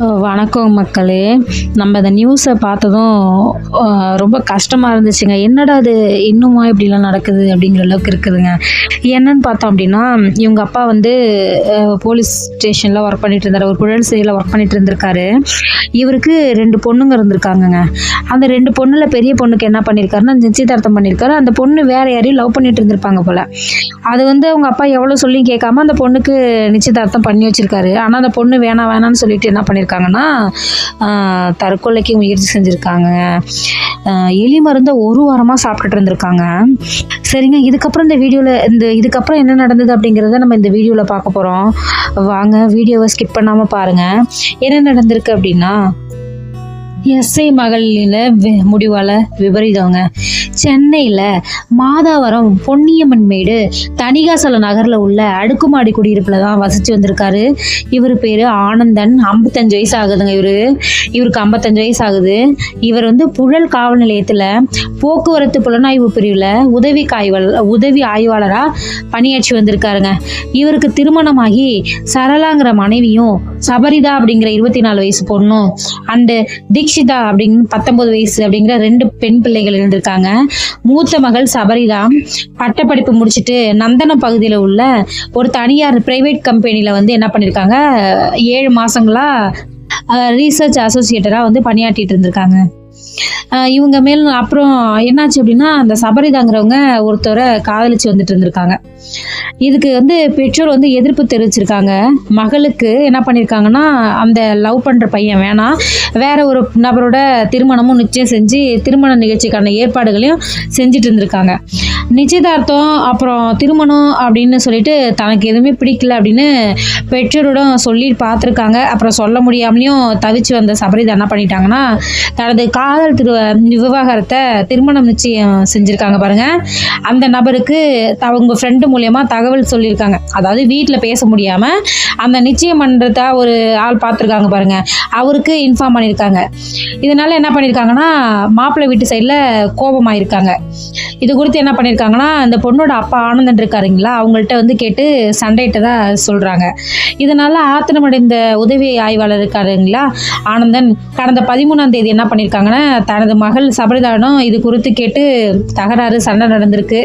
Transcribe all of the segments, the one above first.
வணக்கம் மக்களே. நம்ம இந்த நியூஸை பார்த்ததும் ரொம்ப கஷ்டமாக இருந்துச்சுங்க. என்னடா அது இன்னுமா இப்படிலாம் நடக்குது அப்படிங்கிற அளவுக்கு இருக்குதுங்க. என்னன்னு பார்த்தோம் அப்படின்னா, இவங்க அப்பா வந்து போலீஸ் ஸ்டேஷனில் ஒர்க் பண்ணிட்டு இருந்தார். ஒரு புழல் சிறையில் ஒர்க் பண்ணிட்டு இருந்திருக்காரு. இவருக்கு 2 பொண்ணுங்க இருந்திருக்காங்கங்க. அந்த 2 பொண்ணில் பெரிய பொண்ணுக்கு என்ன பண்ணியிருக்காருன்னா நிச்சயதார்த்தம் பண்ணியிருக்காரு. அந்த பொண்ணு வேற யாரையும் லவ் பண்ணிட்டு இருந்திருப்பாங்க போல. அது வந்து அவங்க அப்பா எவ்வளோ சொல்லி கேட்காம அந்த பொண்ணுக்கு நிச்சயதார்த்தம் பண்ணி வச்சிருக்காரு. ஆனால் அந்த பொண்ணு வேணான்னு சொல்லிட்டு என்ன பண்ணியிருக்காங்கன்னா தற்கொலைக்கு முயற்சி செஞ்சுருக்காங்க. எலி மருந்தை 1 வாரமாக சாப்பிட்டுட்டு இருந்திருக்காங்க. சரிங்க, இதுக்கப்புறம் என்ன நடந்தது அப்படிங்கிறத நம்ம இந்த வீடியோவில் பார்க்க போகிறோம். வாங்க வீடியோவை ஸ்கிப் பண்ணாமல் பாருங்கள். என்ன நடந்திருக்கு அப்படின்னா, எஸ்ஐ மகளில முடிவால் விபரீதங்க. சென்னையில் மாதாவரம் பொன்னியம்மன் மேடு தணிகாசல நகரில் உள்ள அடுக்குமாடி குடியிருப்பில் தான் வசித்து வந்திருக்காரு. இவர் பேர் ஆனந்தன். 55 வயசு ஆகுதுங்க. இவருக்கு 55 வயசு ஆகுது. இவர் வந்து புழல் காவல் நிலையத்தில் போக்குவரத்து புலனாய்வு பிரிவில் உதவி ஆய்வாளராக பணியாற்றி வந்திருக்காருங்க. இவருக்கு திருமணமாகி சரளாங்கிற மனைவியும், சபரிதா அப்படிங்கிற 24 வயசு பொண்ணும், அண்டு தீக்ஷிதா அப்படின்னு 19 வயசு அப்படிங்கிற 2 பெண் பிள்ளைகள் இருந்திருக்காங்க. மூத்த மகள் சபரிதா பட்டப்படிப்பு முடிச்சுட்டு நந்தனம் பகுதியில் உள்ள ஒரு தனியார் பிரைவேட் கம்பெனியில் வந்து என்ன பண்ணியிருக்காங்க, 7 மாசங்களா ரீசர்ச் அசோசியேட்டராக வந்து பணியாற்றிட்டு இருந்திருக்காங்க. இவங்க மேல் அப்புறம் என்னாச்சு அப்படின்னா, அந்த சபரிதாங்கிறவங்க ஒருத்தரை காதலிச்சு வந்துட்டு இருந்திருக்காங்க. இதுக்கு வந்து பெற்றோர் வந்து எதிர்ப்பு தெரிவிச்சிருக்காங்க. மகளுக்கு என்ன பண்ணியிருக்காங்கன்னா, அந்த லவ் பண்ணுற பையன் வேணாம், வேற ஒரு நபரோட திருமணமும் நிச்சயம் செஞ்சு திருமண நிகழ்ச்சிக்கான ஏற்பாடுகளையும் செஞ்சுட்டு இருந்திருக்காங்க. நிச்சயதார்த்தம் அப்புறம் திருமணம் அப்படின்னு சொல்லிட்டு தனக்கு எதுவுமே பிடிக்கல அப்படின்னு பெற்றோரிடம் சொல்லி பார்த்துருக்காங்க. அப்புறம் சொல்ல முடியாமலையும் தவிச்சு வந்த சபரிதா என்ன பண்ணிட்டாங்கன்னா, தனது காதல் விவாகரத்தை திருமணம் நிச்சயம் செஞ்சுருக்காங்க பாருங்க. அந்த நபருக்கு அவங்க ஃப்ரெண்டு மூலியமா தகவல் சொல்லியிருக்காங்க. அதாவது வீட்டில் பேச முடியாமல் அந்த நிச்சயம் பண்ணுறதா ஒரு ஆள் பார்த்துருக்காங்க பாருங்க, அவருக்கு இன்ஃபார்ம் பண்ணியிருக்காங்க. இதனால என்ன பண்ணியிருக்காங்கன்னா, மாப்பிள்ளை வீட்டு சைடில் கோபமாயிருக்காங்க. இது குறித்து என்ன பண்ணியிருக்காங்கன்னா, அந்த பொண்ணோட அப்பா ஆனந்தன் இருக்காருங்களா, அவங்கள்ட்ட வந்து கேட்டு சண்டையிட்டு தான் சொல்கிறாங்க. இதனால ஆத்திரமடைந்த உதவி ஆய்வாளர் இருக்காருங்களா ஆனந்தன், கடந்த 13ஆம் தேதி என்ன பண்ணியிருக்காங்கன்னா, தனது மகள் சபரிதானம் இது குறித்து கேட்டு சண்டை நடந்திருக்கு.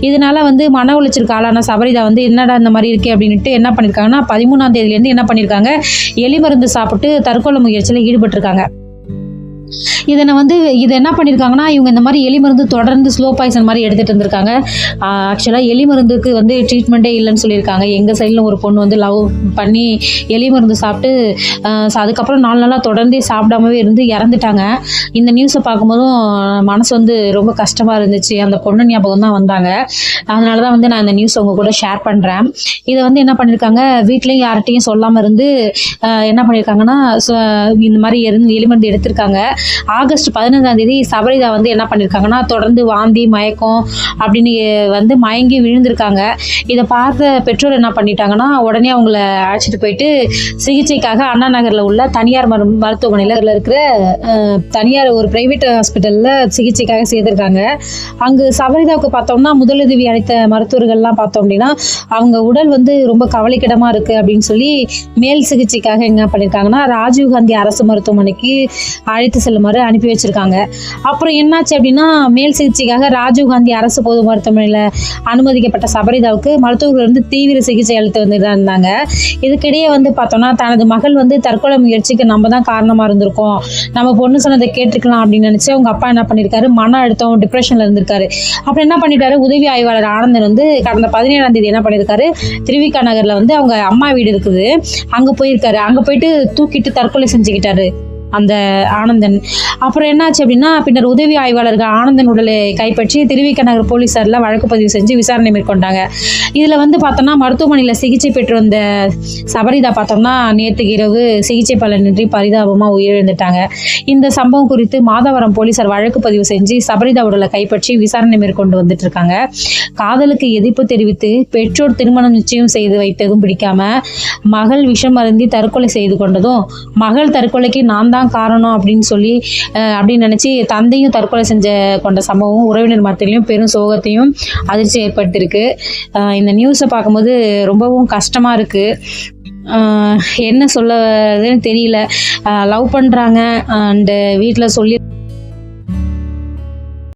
இதனால வந்து மன உளைச்சலுக்கு ஆளான சபரிதா வந்து என்னடா இந்த மாதிரி இருக்கு அப்படின்ட்டு என்ன பண்ணியிருக்காங்கன்னா, 13ஆம் தேதியிலேருந்து என்ன பண்ணியிருக்காங்க, எலி மருந்து சாப்பிட்டு தற்கொலை முயற்சியில் ஈடுபட்டிருக்காங்க. இதை என்ன பண்ணியிருக்காங்கன்னா, இவங்க இந்த மாதிரி எலி மருந்து தொடர்ந்து ஸ்லோ பாய்சன் மாதிரி எடுத்துகிட்டு இருந்திருக்காங்க. ஆக்சுவலாக எலி மருந்துக்கு வந்து ட்ரீட்மெண்ட்டே இல்லைன்னு சொல்லியிருக்காங்க. எங்கள் சைடில் ஒரு பொண்ணு வந்து லவ் பண்ணி எலி மருந்து சாப்பிட்டு அதுக்கப்புறம் 4 நாளாக தொடர்ந்தே சாப்பிடாமவே இருந்து இறந்துட்டாங்க. இந்த நியூஸை பார்க்கும்போதும் மனசு வந்து ரொம்ப கஷ்டமாக இருந்துச்சு. அந்த பொண்ணு ஞாபகம் தான் வந்தாங்க. அதனால தான் வந்து நான் இந்த நியூஸ் உங்க கூட ஷேர் பண்ணுறேன். இதை வந்து என்ன பண்ணியிருக்காங்க, வீட்லேயும் யார்கிட்டையும் சொல்லாமல் இருந்து என்ன பண்ணியிருக்காங்கன்னா, இந்த மாதிரி எலி மருந்து எடுத்திருக்காங்க. ஆகஸ்ட் 15ஆம் தேதி சபரிதா வந்து என்ன பண்ணியிருக்காங்கன்னா, தொடர்ந்து வாந்தி மயக்கம் அப்படின்னு வந்து மயங்கி விழுந்திருக்காங்க. இதை பார்த்த பெற்றோர் என்ன பண்ணிட்டாங்கன்னா, உடனே அவங்கள அழைச்சிட்டு போயிட்டு சிகிச்சைக்காக அண்ணா நகரில் உள்ள தனியார் மருத்துவமனையில் இருக்கிற தனியார் ஒரு பிரைவேட் ஹாஸ்பிட்டலில் சிகிச்சைக்காக சேர்த்துருக்காங்க. அங்கு சபரிதாவுக்கு பார்த்தோம்னா முதலுதவி அளித்த மருத்துவர்கள்லாம் பார்த்தோம் அப்படின்னா, அவங்க உடல் வந்து ரொம்ப கவலைக்கிடமாக இருக்குது அப்படின்னு சொல்லி மேல் சிகிச்சைக்காக என்ன பண்ணியிருக்காங்கன்னா, ராஜீவ்காந்தி அரசு மருத்துவமனைக்கு அழைத்து செல்லுமாறு அனுப்பி வச்சிருக்காங்க. அப்புறம் என்னாச்சு அப்படின்னா, மேல் சிகிச்சைக்காக ராஜீவ்காந்தி அரசு பொது மருத்துவமனையில் அனுமதிக்கப்பட்ட சபரிதாவுக்கு மருத்துவர்கள் வந்து தீவிர சிகிச்சை அளித்து வந்துட்டு இருந்தாங்க. இதுக்கிடையே வந்து பார்த்தோம்னா, தனது மகள் வந்து தற்கொலை முயற்சிக்கு நம்ம தான் காரணமாக இருந்திருக்கோம், நம்ம பொண்ணு சொன்னதை கேட்டுக்கலாம் அப்படின்னு நினைச்சு அவங்க அப்பா என்ன பண்ணியிருக்காரு, மன அழுத்தம் டிப்ரெஷன்ல இருந்திருக்காரு. அப்புறம் என்ன பண்ணிட்டாரு, உதவி ஆய்வாளர் ஆனந்தன் வந்து கடந்த 17ஆம் தேதி என்ன பண்ணியிருக்காரு, திருவிக்கா நகர்ல வந்து அவங்க அம்மா வீடு இருக்குது, அங்க போயிருக்காரு. அங்க போயிட்டு தூக்கிட்டு தற்கொலை செஞ்சுக்கிட்டாரு அந்த ஆனந்தன். அப்புறம் என்னாச்சு அப்படின்னா, பின்னர் உதவி ஆய்வாளர்கள் ஆனந்தன் உடலை கைப்பற்றி திருவிக்க நகர் போலீசாரில் வழக்கு பதிவு செஞ்சு விசாரணை மேற்கொண்டாங்க. இதில் வந்து பார்த்தோம்னா, மருத்துவமனையில் சிகிச்சை பெற்று வந்த சபரிதா பார்த்தோம்னா நேற்றுக்கு இரவு சிகிச்சை பலனின்றி பரிதாபமாக உயிரிழந்துட்டாங்க. இந்த சம்பவம் குறித்து மாதவரம் போலீசார் வழக்கு பதிவு செஞ்சு சபரிதா உடலை கைப்பற்றி விசாரணை மேற்கொண்டு வந்துட்டு இருக்காங்க. காதலுக்கு எதிர்ப்பு தெரிவித்து பெற்றோர் திருமணம் நிச்சயம் செய்து வைத்ததும் பிடிக்காம மகள் விஷம் அருந்தி தற்கொலை செய்து கொண்டதும், மகள் தற்கொலைக்கு நான் தான் காரணம் அப்படின்னு நினைச்சு தந்தையும் தற்கொலை கொண்ட சம்பவம் உறவினர் மத்தியிலும் பெரும் சோகத்தையும் அதிர்ச்சி ஏற்படுத்தியிருக்கு. இந்த நியூஸை பார்க்கும்போது ரொம்பவும் கஷ்டமா இருக்கு. என்ன சொல்லதுன்னு தெரியல. லவ் பண்ணுறாங்க அண்டு வீட்டில் சொல்லி